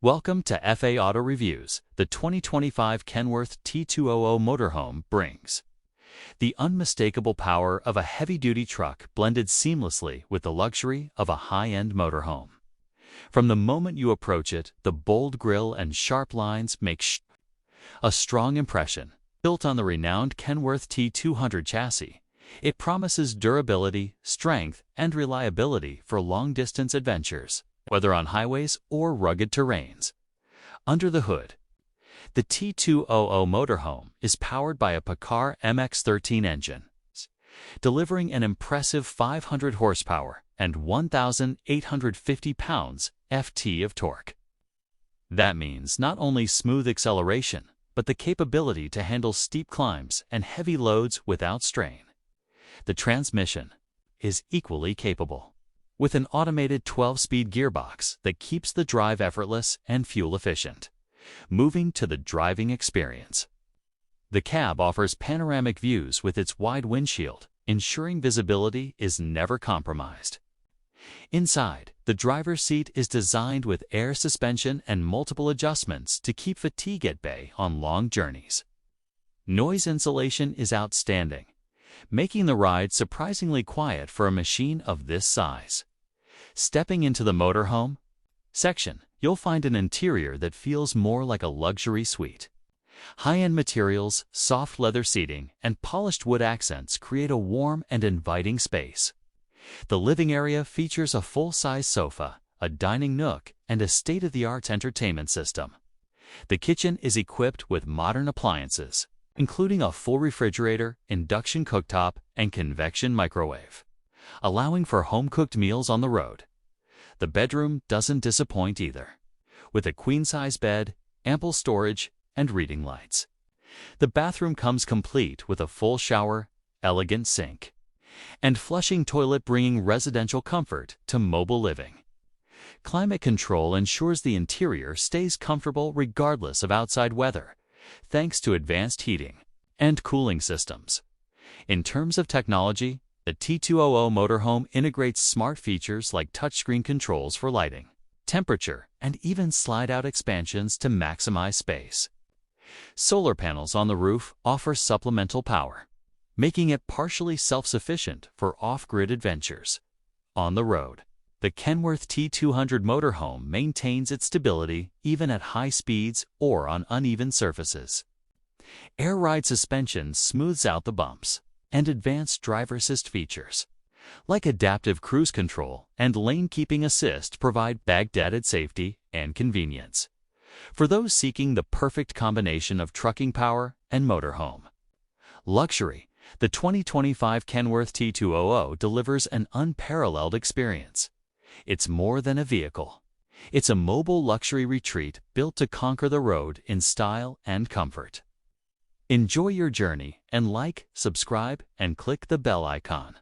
Welcome to FA Auto Reviews. The 2025 Kenworth T200 Motorhome brings the unmistakable power of a heavy-duty truck blended seamlessly with the luxury of a high-end motorhome. From the moment you approach it, the bold grille and sharp lines make a strong impression. Built on the renowned Kenworth T200 chassis, it promises durability, strength, and reliability for long-distance adventures, whether on highways or rugged terrains. Under the hood, the T200 Motorhome is powered by a Paccar MX-13 engine, delivering an impressive 500 horsepower and 1,850 pounds-ft of torque. That means not only smooth acceleration, but the capability to handle steep climbs and heavy loads without strain. The transmission is equally capable, with an automated 12-speed gearbox that keeps the drive effortless and fuel-efficient. Moving to the driving experience. The cab offers panoramic views with its wide windshield, ensuring visibility is never compromised. Inside, the driver's seat is designed with air suspension and multiple adjustments to keep fatigue at bay on long journeys. Noise insulation is outstanding, making the ride surprisingly quiet for a machine of this size. Stepping into the motorhome section, you'll find an interior that feels more like a luxury suite. High-end materials, soft leather seating, and polished wood accents create a warm and inviting space. The living area features a full-size sofa, a dining nook, and a state-of-the-art entertainment system. The kitchen is equipped with modern appliances, including a full refrigerator, induction cooktop, and convection microwave, allowing for home-cooked meals on the road. The bedroom doesn't disappoint either, with a queen-size bed, ample storage, and reading lights. The bathroom comes complete with a full shower, elegant sink, and flushing toilet, bringing residential comfort to mobile living. Climate control ensures the interior stays comfortable regardless of outside weather, thanks to advanced heating and cooling systems. In terms of technology, the T200 Motorhome integrates smart features like touchscreen controls for lighting, temperature, and even slide-out expansions to maximize space. Solar panels on the roof offer supplemental power, making it partially self-sufficient for off-grid adventures. On the road, the Kenworth T200 Motorhome maintains its stability even at high speeds or on uneven surfaces. Air ride suspension smooths out the bumps, and advanced driver assist features, like adaptive cruise control and lane keeping assist, provide back-added safety and convenience for those seeking the perfect combination of trucking power and motorhome luxury. The 2025 Kenworth T200 delivers an unparalleled experience. It's more than a vehicle. It's a mobile luxury retreat built to conquer the road in style and comfort. Enjoy your journey and like, subscribe, and click the bell icon.